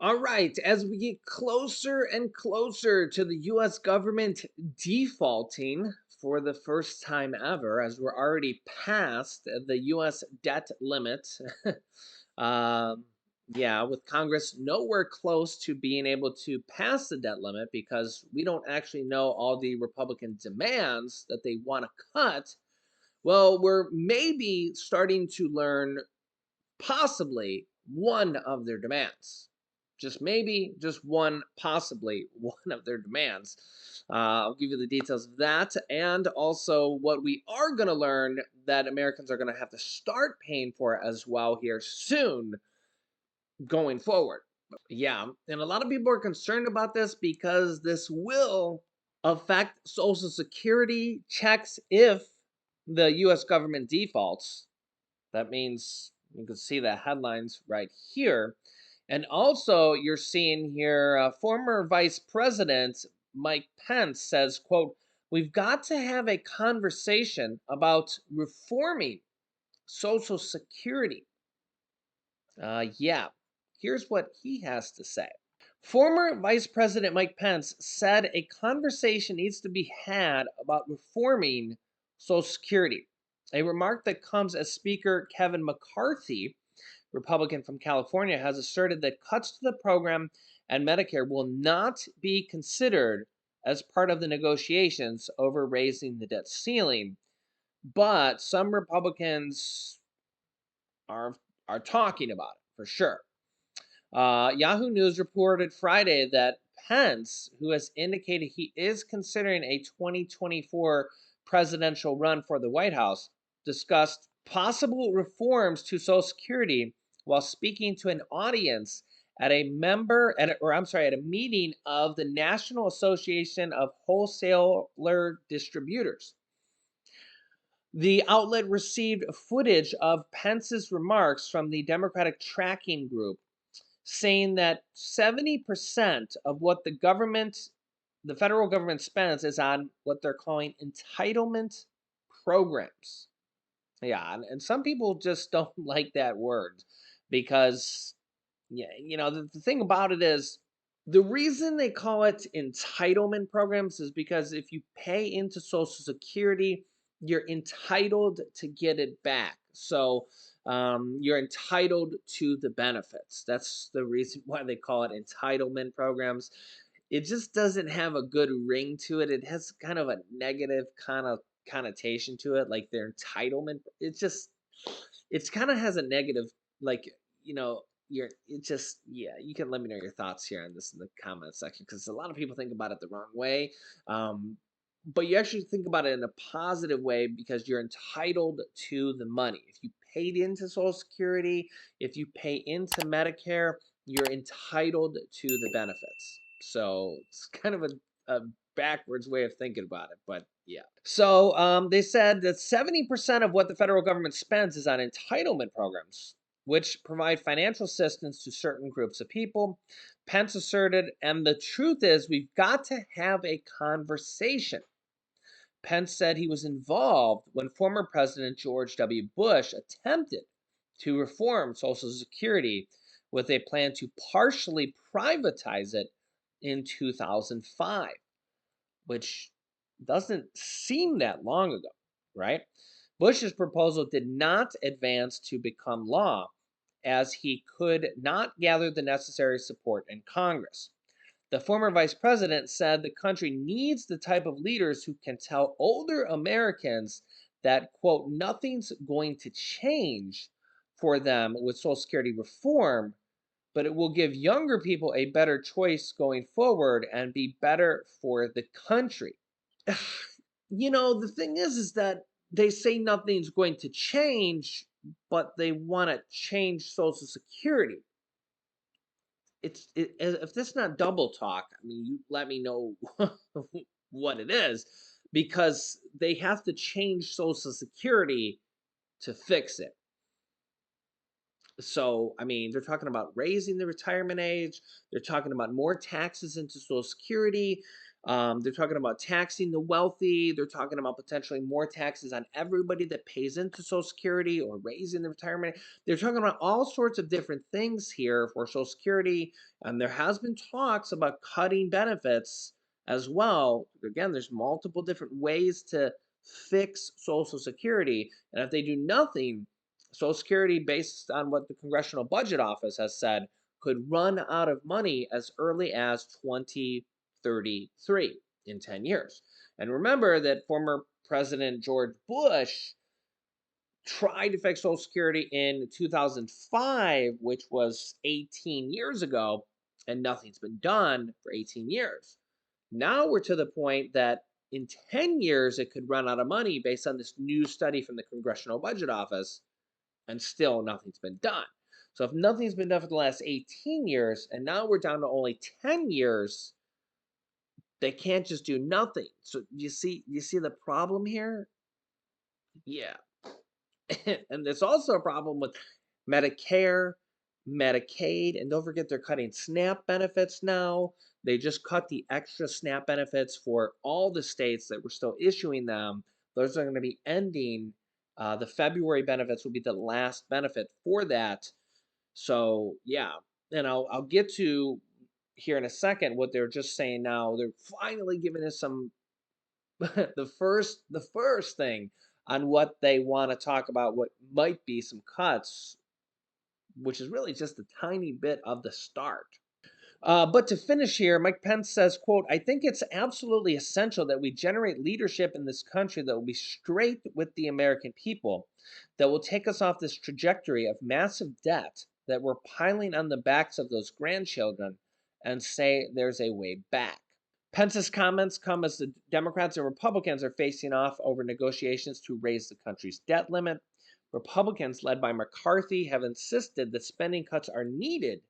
All right, as we get closer and closer to the US government defaulting for the first time ever, as we're already past the US debt limit, um, yeah, with Congress nowhere close to being able to pass the debt limit because we don't actually know all the Republican demands that they want to cut. Well, we're maybe starting to learn possibly one of their demands. Just maybe, just one, possibly one of their demands. I'll give you the details of that and also what we are going to learn that Americans are going to have to start paying for as well here soon going forward. Yeah, and a lot of people are concerned about this because this will affect Social Security checks if the US government defaults. That means you can see the headlines right here. And also, you're seeing here former Vice President Mike Pence says, quote, "We've got to have a conversation about reforming Social Security." Yeah, here's what he has to say. Former Vice President Mike Pence said a conversation needs to be had about reforming Social Security, a remark that comes as Speaker Kevin McCarthy, Republican from California, has asserted that cuts to the program and Medicare will not be considered as part of the negotiations over raising the debt ceiling. But some Republicans are are talking about it for sure. Yahoo News reported Friday that Pence, who has indicated he is considering a 2024 presidential run for the White House, discussed possible reforms to Social Security while speaking to an audience at a at a meeting of the National Association of Wholesaler Distributors. The outlet received footage of Pence's remarks from the Democratic Tracking Group saying that 70% of what the federal government spends is on what they're calling entitlement programs. Yeah, and some people just don't like that word because, yeah, the thing about it is the reason they call it entitlement programs is because if you pay into Social Security, you're entitled to get it back. So you're entitled to the benefits. That's the reason why they call it entitlement programs. It just doesn't have a good ring to it. It has kind of a negative kind of connotation to it, like their entitlement. It's kind of has a negative, like, you're it just yeah, you can let me know your thoughts here on this in the comment section because a lot of people think about it the wrong way. But you actually think about it in a positive way because you're entitled to the money. If you paid into Social Security, if you pay into Medicare, you're entitled to the benefits. So it's kind of a backwards way of thinking about it, but yeah. So they said that 70% of what the federal government spends is on entitlement programs, which provide financial assistance to certain groups of people. Pence asserted, and the truth is, we've got to have a conversation. Pence said he was involved when former President George W. Bush attempted to reform Social Security with a plan to partially privatize it in 2005, which doesn't seem that long ago, right? Bush's proposal did not advance to become law as he could not gather the necessary support in Congress. The former vice president said the country needs the type of leaders who can tell older Americans that, quote, nothing's going to change for them with Social Security reform, but it will give younger people a better choice going forward and be better for the country. The thing is that they say nothing's going to change, but they want to change Social Security. If that's not double talk, I mean, you let me know what it is, because they have to change Social Security to fix it. So, I mean, they're talking about raising the retirement age. They're talking about more taxes into Social Security. They're talking about taxing the wealthy. They're talking about potentially more taxes on everybody that pays into Social Security or raising the retirement. They're talking about all sorts of different things here for Social Security. And there has been talks about cutting benefits as well. Again, there's multiple different ways to fix Social Security. And if they do nothing, Social Security, based on what the Congressional Budget Office has said, could run out of money as early as 2033 in 10 years. And remember that former President George Bush tried to fix Social Security in 2005, which was 18 years ago, and nothing's been done for 18 years. Now we're to the point that in 10 years it could run out of money based on this new study from the Congressional Budget Office, and still nothing's been done. So if nothing's been done for the last 18 years, and now we're down to only 10 years, they can't just do nothing. So you see the problem here? Yeah. And there's also a problem with Medicare, Medicaid, and don't forget they're cutting SNAP benefits now. They just cut the extra SNAP benefits for all the states that were still issuing them. Those are going to be ending. The February benefits will be the last benefit for that. So yeah, and I'll get to here in a second what they're just saying now. They're finally giving us some the first thing on what they want to talk about, what might be some cuts, which is really just a tiny bit of the start. But to finish here, Mike Pence says, quote, I think it's absolutely essential that we generate leadership in this country that will be straight with the American people, that will take us off this trajectory of massive debt that we're piling on the backs of those grandchildren and say there's a way back. Pence's comments come as the Democrats and Republicans are facing off over negotiations to raise the country's debt limit. Republicans, led by McCarthy, have insisted that spending cuts are needed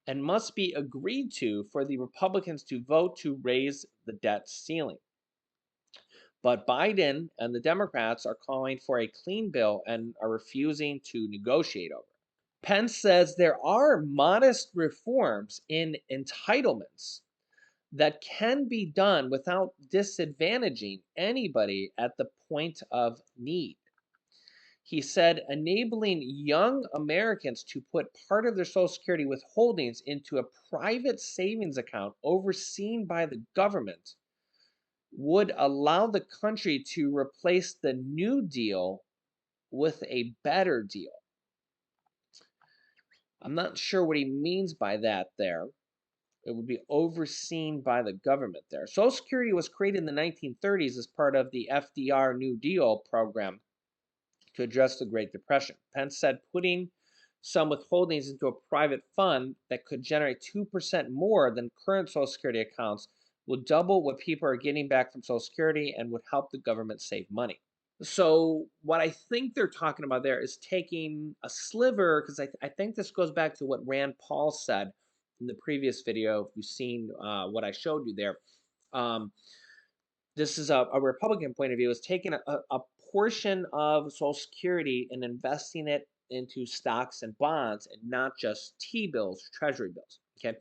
and must be agreed to for the Republicans to vote to raise the debt ceiling. But Biden and the Democrats are calling for a clean bill and are refusing to negotiate over it. Pence says there are modest reforms in entitlements that can be done without disadvantaging anybody at the point of need. He said enabling young Americans to put part of their Social Security withholdings into a private savings account overseen by the government would allow the country to replace the New Deal with a better deal. I'm not sure what he means by that there. It would be overseen by the government there. Social Security was created in the 1930s as part of the FDR New Deal program to address the Great Depression. Pence said putting some withholdings into a private fund that could generate 2% more than current Social Security accounts would double what people are getting back from Social Security and would help the government save money. So, what I think they're talking about there is taking a sliver, because I think this goes back to what Rand Paul said in the previous video. If you've seen what I showed you there, um, this is a Republican point of view, is taking a portion of Social Security and investing it into stocks and bonds and not just T bills, treasury bills. Okay.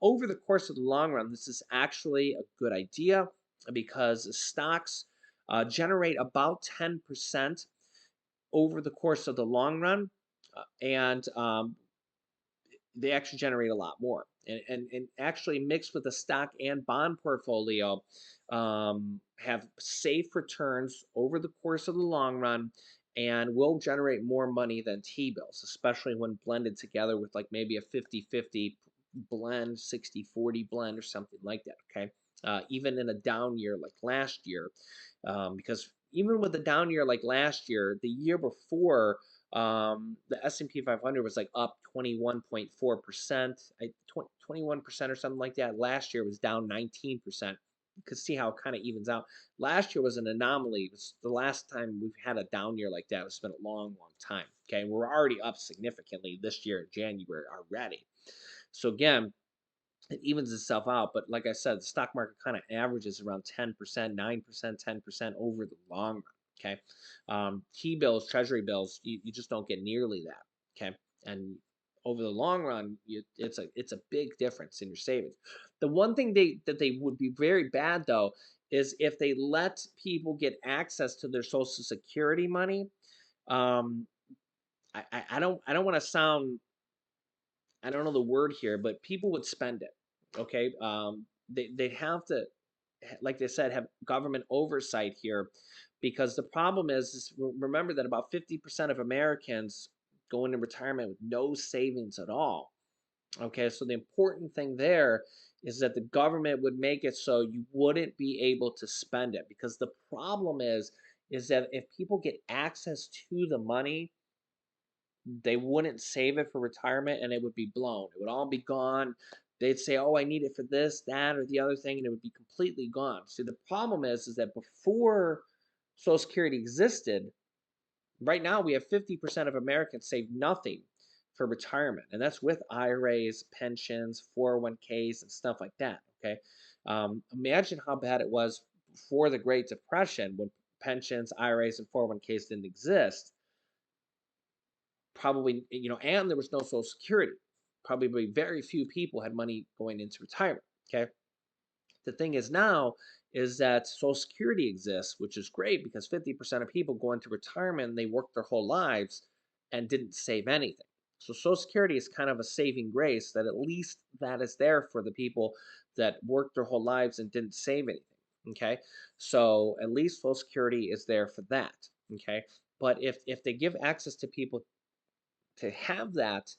Over the course of the long run, this is actually a good idea because stocks generate about 10% over the course of the long run. And they actually generate a lot more. And actually mixed with the stock and bond portfolio, have safe returns over the course of the long run and will generate more money than T-bills, especially when blended together with like maybe a 50-50 blend, 60-40 blend or something like that, okay? Even in a down year like last year, because even with a down year like last year, the year before, the S&P 500 was like up 21.4%, 21% or something like that. Last year was down 19%. You could see how it kind of evens out. Last year was an anomaly. It was the last time we've had a down year like that. It's been a long, long time. Okay, we're already up significantly this year in January already. So again, it evens itself out. But like I said, the stock market kind of averages around 10%, 9%, 10% over the long run. Okay. T bills, treasury bills, you just don't get nearly that. Okay. And over the long run, it's a big difference in your savings. The one thing that they would be very bad though is if they let people get access to their Social Security money. Um, I don't want to sound, I don't know the word here, but people would spend it. Okay, they'd have to, like they said, have government oversight here, because the problem is remember that about 50% of Americans go into retirement with no savings at all. Okay, so the important thing there is that the government would make it so you wouldn't be able to spend it, because the problem is that if people get access to the money, they wouldn't save it for retirement and it would be blown. It would all be gone. They'd say, "Oh, I need it for this, that, or the other thing," and it would be completely gone. See, the problem is that before Social Security existed, right now we have 50% of Americans save nothing for retirement, and that's with IRAs, pensions, 401ks, and stuff like that. Okay, imagine how bad it was before the Great Depression when pensions, IRAs, and 401ks didn't exist. Probably, and there was no Social Security. Probably very few people had money going into retirement. Okay. The thing is now is that Social Security exists, which is great because 50% of people go into retirement and they work their whole lives and didn't save anything. So Social Security is kind of a saving grace that at least that is there for the people that worked their whole lives and didn't save anything. Okay. So at least Social Security is there for that. Okay. But if they give access to people to have that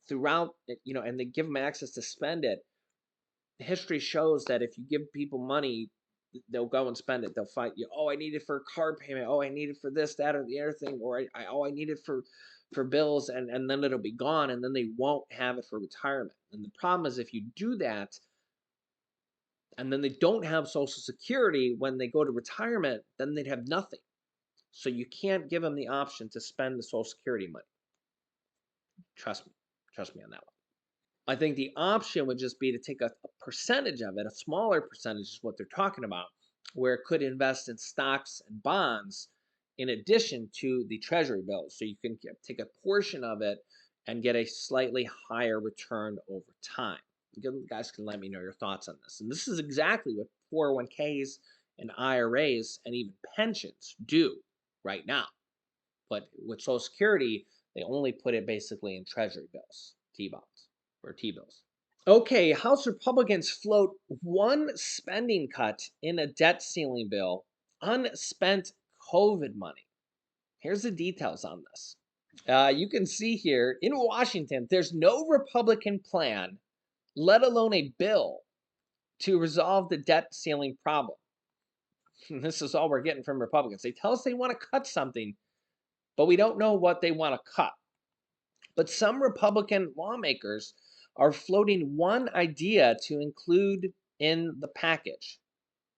throughout, and they give them access to spend it, history shows that if you give people money, they'll go and spend it. They'll fight you. Oh, I need it for a car payment. Oh, I need it for this, that, or the other thing. Or I need it for bills, and then it'll be gone, and then they won't have it for retirement. And the problem is if you do that, and then they don't have Social Security when they go to retirement, then they'd have nothing. So you can't give them the option to spend the Social Security money. Trust me. Trust me on that one. I think the option would just be to take a percentage of it, a smaller percentage is what they're talking about, where it could invest in stocks and bonds in addition to the treasury bills. So you can take a portion of it and get a slightly higher return over time. You guys can let me know your thoughts on this. And this is exactly what 401ks and IRAs and even pensions do right now. But with Social Security, they only put it basically in treasury bills, T bonds or T bills. Okay, House Republicans float one spending cut in a debt ceiling bill, unspent COVID money. Here's the details on this. You can see here in Washington, there's no Republican plan, let alone a bill, to resolve the debt ceiling problem. This is all we're getting from Republicans. They tell us they want to cut something, but we don't know what they want to cut. But some Republican lawmakers are floating one idea to include in the package.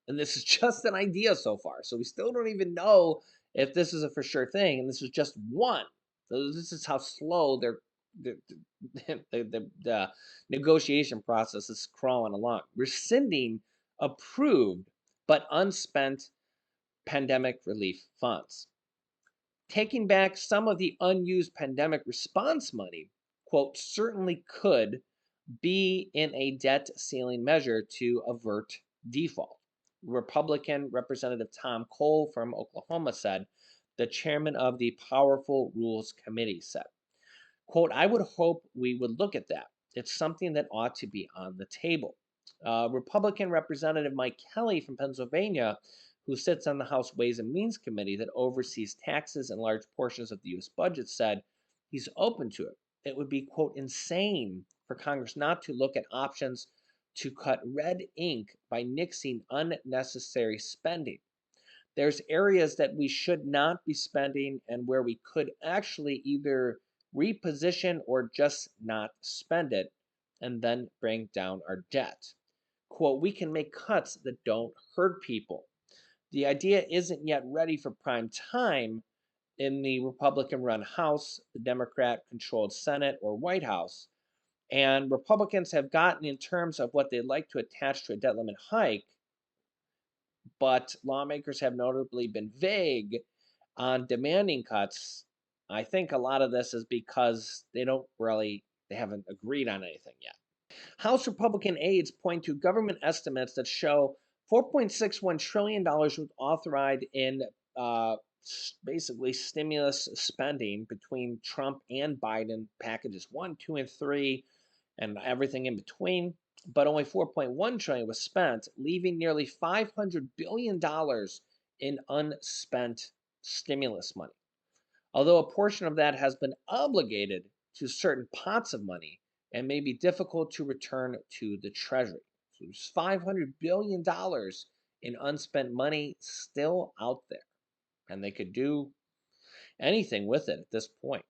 And this is just an idea so far. So we still don't even know if this is a for sure thing. And this is just one. So this is how slow the, the negotiation process is crawling along. Rescinding approved but unspent pandemic relief funds. Taking back some of the unused pandemic response money, quote, certainly could be in a debt ceiling measure to avert default. Republican Representative Tom Cole from Oklahoma said, the chairman of the Powerful Rules Committee said, quote, I would hope we would look at that. It's something that ought to be on the table. Republican Representative Mike Kelly from Pennsylvania, who sits on the House Ways and Means Committee that oversees taxes and large portions of the U.S. budget, said he's open to it. It would be, quote, insane for Congress not to look at options to cut red ink by nixing unnecessary spending. There's areas that we should not be spending and where we could actually either reposition or just not spend it and then bring down our debt. Quote, we can make cuts that don't hurt people. The idea isn't yet ready for prime time in the Republican run House, the Democrat controlled Senate, or White House. And Republicans have gotten in terms of what they'd like to attach to a debt limit hike, but lawmakers have notably been vague on demanding cuts I think a lot of this is because they haven't agreed on anything yet. House Republican aides point to government estimates that show $4.61 trillion was authorized in basically stimulus spending between Trump and Biden packages one, two, and three, and everything in between. But only 4.1 trillion was spent, leaving nearly $500 billion in unspent stimulus money. Although a portion of that has been obligated to certain pots of money and may be difficult to return to the Treasury. So there's $500 billion in unspent money still out there, and they could do anything with it at this point.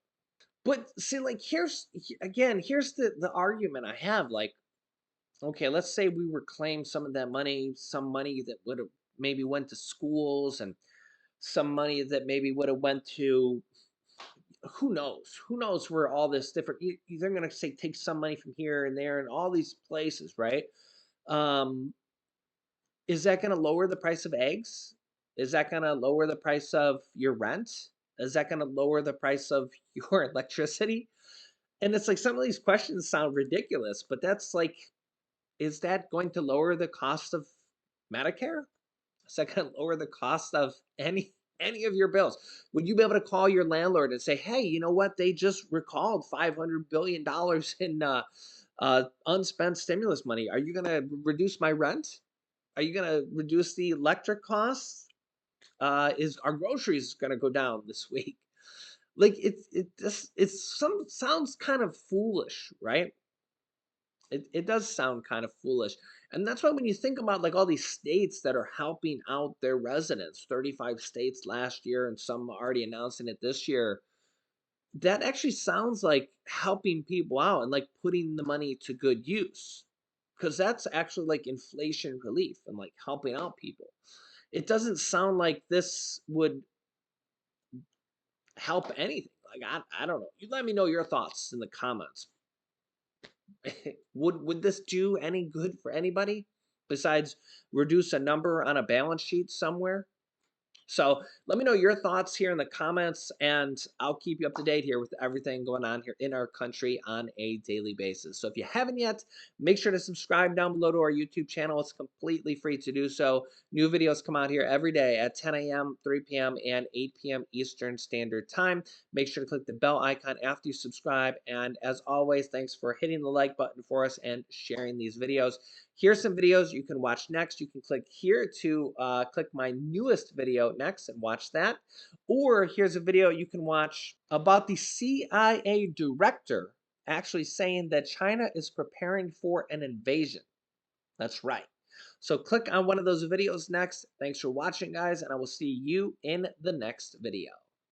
But see, like, here's the argument I have. Like, okay, let's say we reclaim some of that money, some money that would have maybe went to schools, and some money that maybe would have went to, who knows where all this different, they're going to say take some money from here and there and all these places, right? um is that going to lower the price of eggs? Is that going to lower the price of your rent? Is that going to lower the price of your electricity? And it's like, some of these questions sound ridiculous, but that's like, is that going to lower the cost of Medicare? Is that going to lower the cost of any of your bills? Would you be able to call your landlord and say, "Hey, you know what? They just recalled $500 billion in unspent stimulus money. Are you going to reduce my rent? Are you going to reduce the electric costs? Is our groceries going to go down this week?" Like, it's some sounds kind of foolish, right? It does sound kind of foolish. And that's why when you think about like all these states that are helping out their residents, 35 states last year and some already announcing it this year, that actually sounds like helping people out and like putting the money to good use. Because that's actually like inflation relief and like helping out people. It doesn't sound like this would help anything. Like, I don't know. You let me know your thoughts in the comments. Would this do any good for anybody besides reduce a number on a balance sheet somewhere? So let me know your thoughts here in the comments, and I'll keep you up to date here with everything going on here in our country on a daily basis. So if you haven't yet, make sure to subscribe down below to our YouTube channel. It's completely free to do so. New videos come out here every day at 10 a.m., 3 p.m., and 8 p.m. Eastern Standard Time. Make sure to click the bell icon after you subscribe. And as always, thanks for hitting the like button for us and sharing these videos. Here's some videos you can watch next. You can click here to click my newest video next and watch that. Or here's a video you can watch about the CIA director actually saying that China is preparing for an invasion. That's right. So click on one of those videos next. Thanks for watching, guys, and I will see you in the next video.